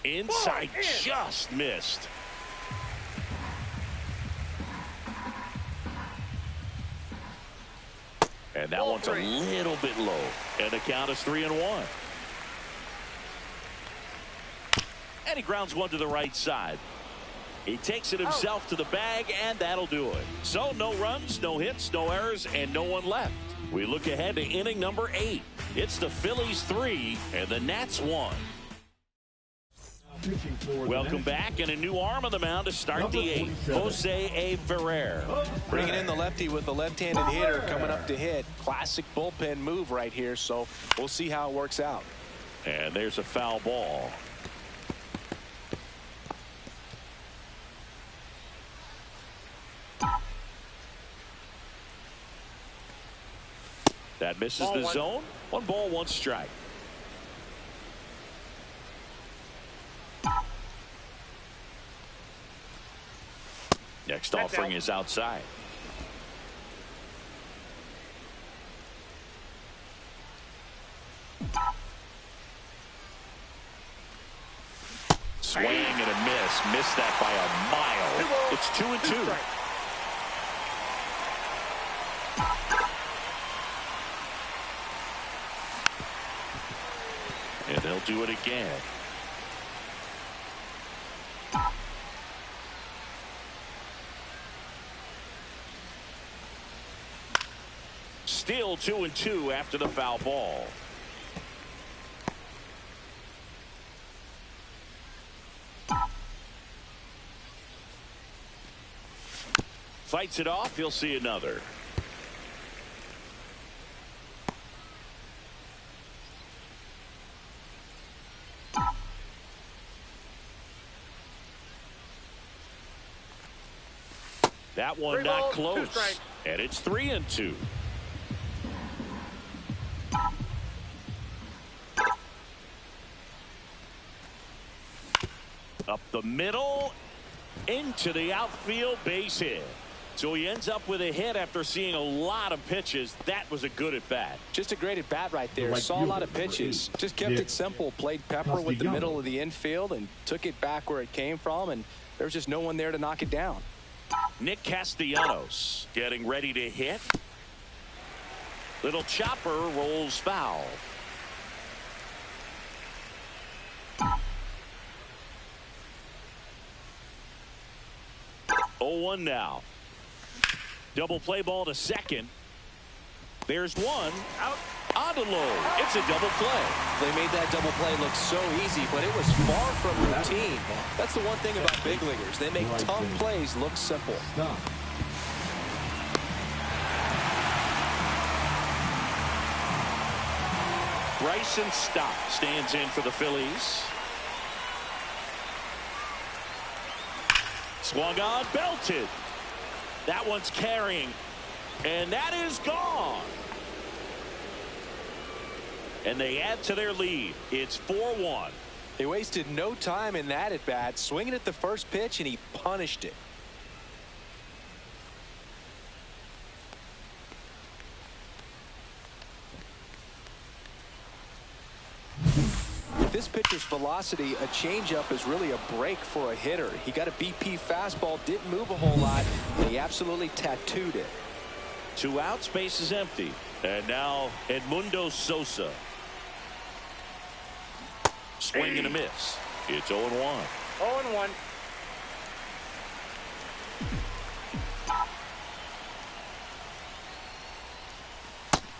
Speaker 1: Inside, just missed. And that one's a little bit low. And the count is 3-1. And he grounds one to the right side. He takes it himself to the bag, and that'll do it. So no runs, no hits, no errors, and no one left. We look ahead to inning number 8. It's the Phillies 3 and the Nats 1. Welcome back, and a new arm on the mound to start the 8th. Jose A. Ferrer.
Speaker 2: Bringing in the lefty with the left-handed hitter coming up to hit. Classic bullpen move right here, so we'll see how it works out.
Speaker 1: And there's a foul ball. That misses the zone. 1 ball, 1 strike. Next offering is outside. Swing and a miss. Missed that by a mile. It's 2-2. And they'll do it again. Still 2-2 after the foul ball. Fights it off. He'll see another. That one not close. And it's 3-2. Up the middle, into the outfield, base hit. So he ends up with a hit after seeing a lot of pitches. That was a good at bat.
Speaker 2: Just a great at bat right there. Saw a lot of pitches. Just kept it simple. Played pepper with the middle of the infield and took it back where it came from. And there was just no one there to knock it down.
Speaker 1: Nick Castellanos getting ready to hit. Little chopper rolls foul. Oh, 1 now. Double play ball to second. There's one out on the low. It's a double play.
Speaker 2: They made that double play look so easy, but it was far from routine. That's the one thing about big leaguers. They make tough plays look simple.
Speaker 1: Bryson Stott stands in for the Phillies. Swung on, belted. That one's carrying, and that is gone. And they add to their lead. It's 4-1.
Speaker 2: They wasted no time in that at bat, swinging at the first pitch, and he punished it. With this pitcher's velocity, a changeup is really a break for a hitter. He got a BP fastball, didn't move a whole lot, and he absolutely tattooed it.
Speaker 1: 2 outs, base is empty. And now Edmundo Sosa. Swing and a miss. It's 0-1.
Speaker 4: 0-1.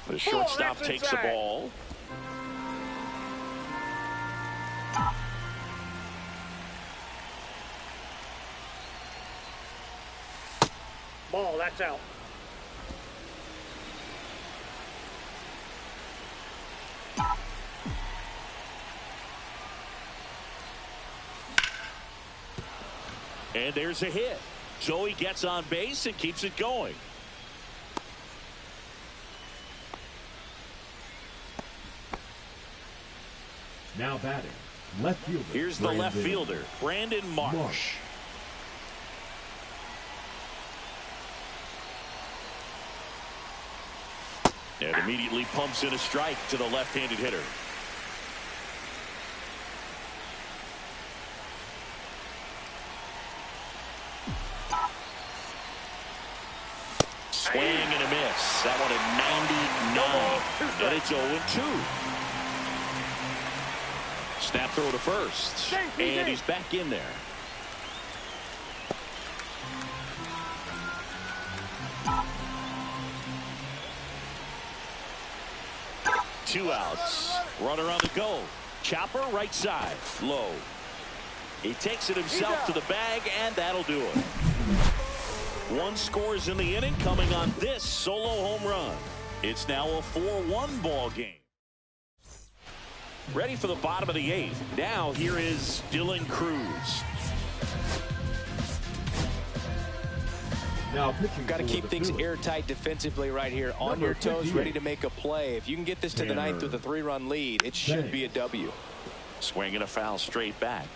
Speaker 1: The shortstop takes the ball.
Speaker 4: Ball, that's out.
Speaker 1: And there's a hit. So he gets on base and keeps it going.
Speaker 3: Now batting, left fielder.
Speaker 1: Here's the left fielder, Brandon Marsh. And immediately pumps in a strike to the left-handed hitter. Swing and a miss. That one at 99. And it's 0-2. Snap throw to first. And he's back in there. Two outs. Runner on the go. Chopper right side. Low. He takes it himself to the bag, and that'll do it. 1 scores in the inning, coming on this solo home run. It's now a 4-1 ball game. Ready for the bottom of the 8th. Now here is Dylan Cruz.
Speaker 3: Now pitching.
Speaker 2: Got to keep things airtight defensively right here. On your toes, ready to make a play. If you can get this to the 9th with a 3-run lead, it should be a W.
Speaker 1: Swinging a foul straight back.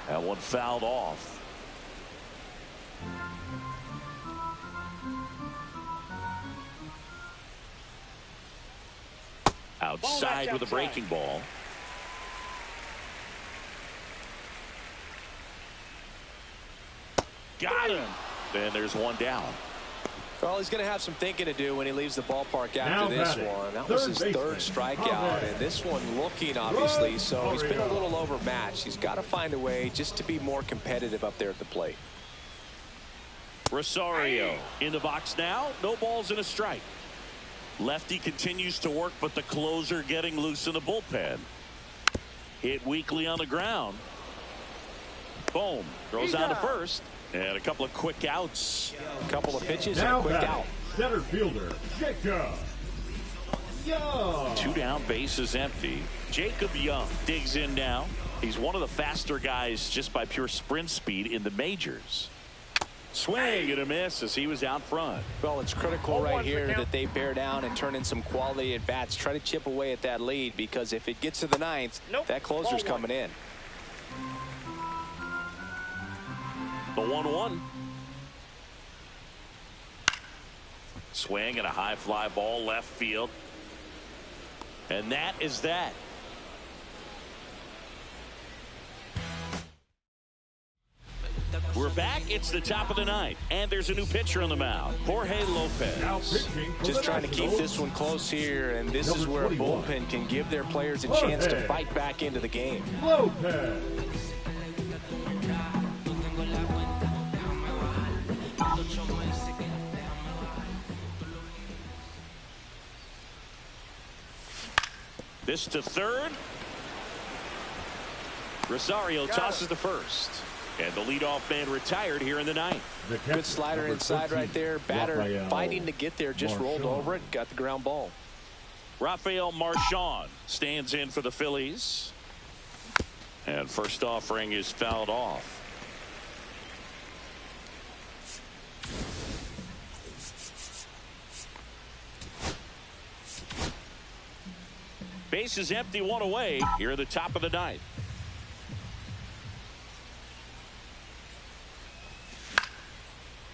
Speaker 1: That one fouled off. Outside with a breaking ball. Got him. Then there's one down.
Speaker 2: Well, he's going to have some thinking to do when he leaves the ballpark after this one. That was his 3rd strikeout, and this one looking, obviously, so he's been a little overmatched. He's got to find a way just to be more competitive up there at the plate.
Speaker 1: Rosario in the box now. No balls and a strike. Lefty continues to work, but the closer getting loose in the bullpen. Hit weakly on the ground. Boom. Throws out to first. And a couple of quick outs.
Speaker 2: A couple of pitches
Speaker 3: now
Speaker 2: and a quick out.
Speaker 3: Center fielder, Jacob Young.
Speaker 1: 2 down, base is empty. Jacob Young digs in now. He's one of the faster guys just by pure sprint speed in the majors. Swing and a miss as he was out front.
Speaker 2: Well, it's critical right here that they bear down and turn in some quality at bats. Try to chip away at that lead, because if it gets to the ninth, that closer's coming in.
Speaker 1: The 1-1. Swing and a high fly ball left field. And that is that. We're back. It's the top of the ninth, and there's a new pitcher on the mound, Jorge Lopez.
Speaker 2: Just trying to keep this one close here, and this is where a bullpen can give their players a chance to fight back into the game.
Speaker 3: Lopez.
Speaker 1: This to third. Rosario tosses to first. And the leadoff man retired here in the ninth.
Speaker 2: Good slider inside right there. Batter fighting to get there, just rolled over it, got the ground ball.
Speaker 1: Rafael Marchand stands in for the Phillies. And first offering is fouled off. Base is empty, one away here at the top of the ninth.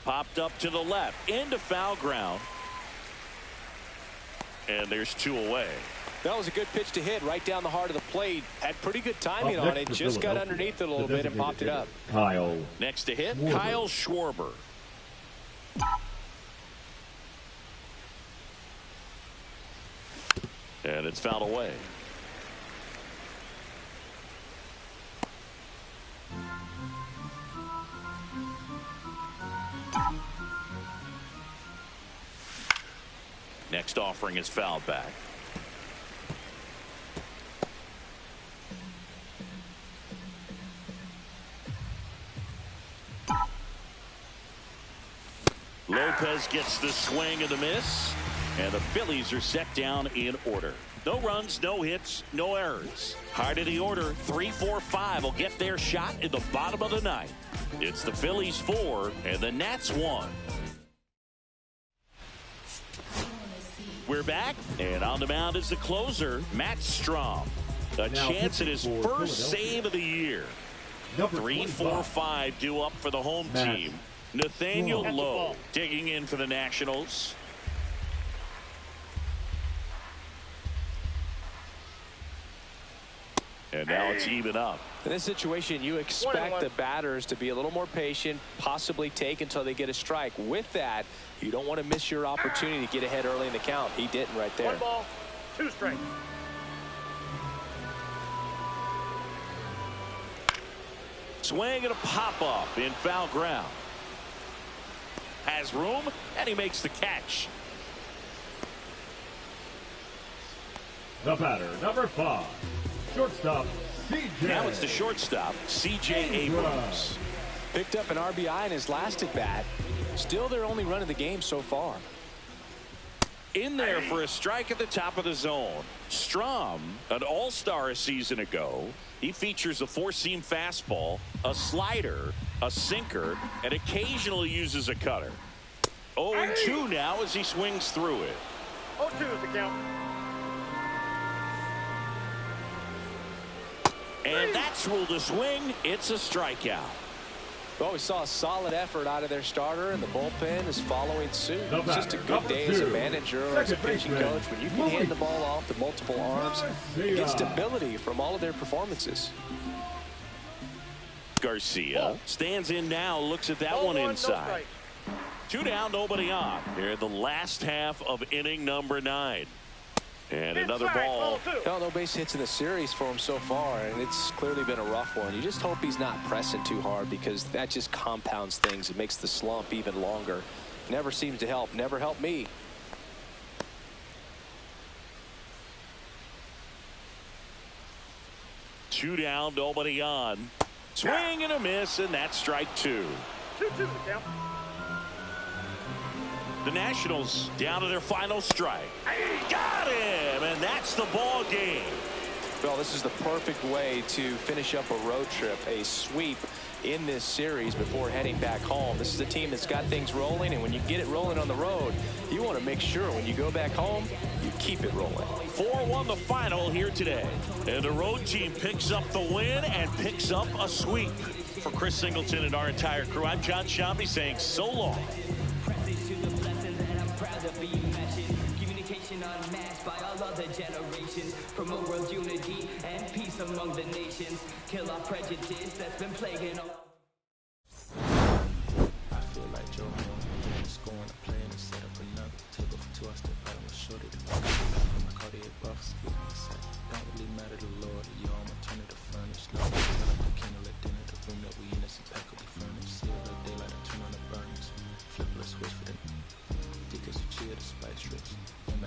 Speaker 1: Popped up to the left into foul ground. And there's two away.
Speaker 2: That was a good pitch to hit right down the heart of the plate. Had pretty good timing on it. Just got underneath it a little bit and popped it up.
Speaker 3: Kyle.
Speaker 1: Next to hit, Kyle Schwarber. And it's fouled away. Next offering is fouled back. Lopez gets the swing and the miss, and the Phillies are set down in order. No runs, no hits, no errors. Heart of the order, 3-4-5 will get their shot in the bottom of the ninth. It's the Phillies 4 and the Nats 1. We're back, and on the mound is the closer, Matt Strahm. A chance at his first save of the year. 3-4-5 due up for the home team. Nathaniel Lowe digging in for the Nationals. And now it's even up.
Speaker 2: In this situation, you expect the batters to be a little more patient, possibly take until they get a strike. With that, you don't want to miss your opportunity to get ahead early in the count. He didn't right there.
Speaker 4: 1 ball, 2 strikes.
Speaker 1: Swing and a pop-up in foul ground. Has room, and he makes the catch.
Speaker 3: The batter, number 5. Shortstop, C.J.
Speaker 1: Now it's the shortstop, C.J. Abrams.
Speaker 2: Picked up an RBI in his last at bat. Still their only run of the game so far.
Speaker 1: In there for a strike at the top of the zone. Strahm, an all-star a season ago. He features a 4-seam fastball, a slider, a sinker, and occasionally uses a cutter. 0-2 now as he swings through it.
Speaker 4: 0-2 is the count.
Speaker 1: And that's ruled a swing. It's a strikeout.
Speaker 2: Well, we saw a solid effort out of their starter, and the bullpen is following suit. It's just a good day as a manager or as a pitching coach when you can hand the ball off to multiple arms and get stability from all of their performances.
Speaker 1: Garcia stands in now, looks at that one inside. 2 down, nobody on. Here in the last half of inning number 9. And another ball.
Speaker 2: No base hits in the series for him so far, and it's clearly been a rough one. You just hope he's not pressing too hard, because that just compounds things. It makes the slump even longer. Never seems to help. Never helped me.
Speaker 1: Two down, nobody on. Swing and a miss, and that's strike 2.
Speaker 4: 2-2 the count.
Speaker 1: The Nationals down to their final strike. Got him, and that's the ball game.
Speaker 2: Well, this is the perfect way to finish up a road trip, a sweep in this series before heading back home. This is a team that's got things rolling, and when you get it rolling on the road, you want to make sure when you go back home, you keep it rolling.
Speaker 1: 4-1 the final here today. And the road team picks up the win and picks up a sweep. For Chris Singleton and our entire crew, I'm John Shambi saying so long.
Speaker 6: Unmatched by all other generations. Promote world unity and peace among the nations. Kill our prejudice that's been plaguing all.
Speaker 5: I feel like Joe Horn, scoring a play and set up another. Table for two, I step out and short it. My Cartier buffs, give me a second. Don't really matter the Lord, you all my turn to furnish. No, tell up the candle at dinner, the room that we in is impeccably furnished. See the daylight and turn on the burners. Flip a switch for the because you cheer the spice strips.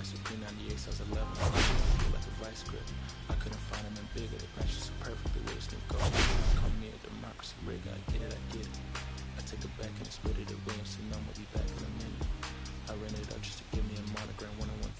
Speaker 5: Supreme 98 sounds 11. I feel like a vice grip. I couldn't find them in bigger. They match so perfectly with this new goal. Call me a democracy rig. I get it, I get it. I take it back and split it at Williamson. I'm gonna be back in a minute. I ran it up just to give me a monogram 101.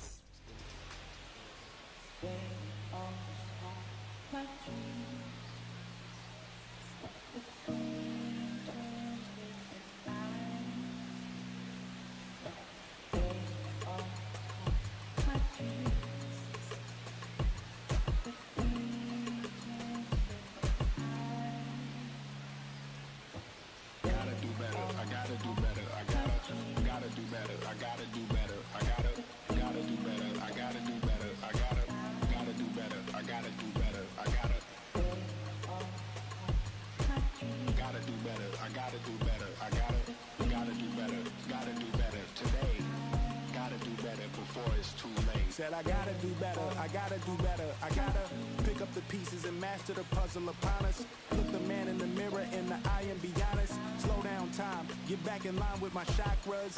Speaker 5: Said I gotta do better, I gotta do better, I gotta pick up the pieces and master the puzzle upon us. Look the man in the mirror in the eye and be honest. Slow down time, get back in line with my chakras.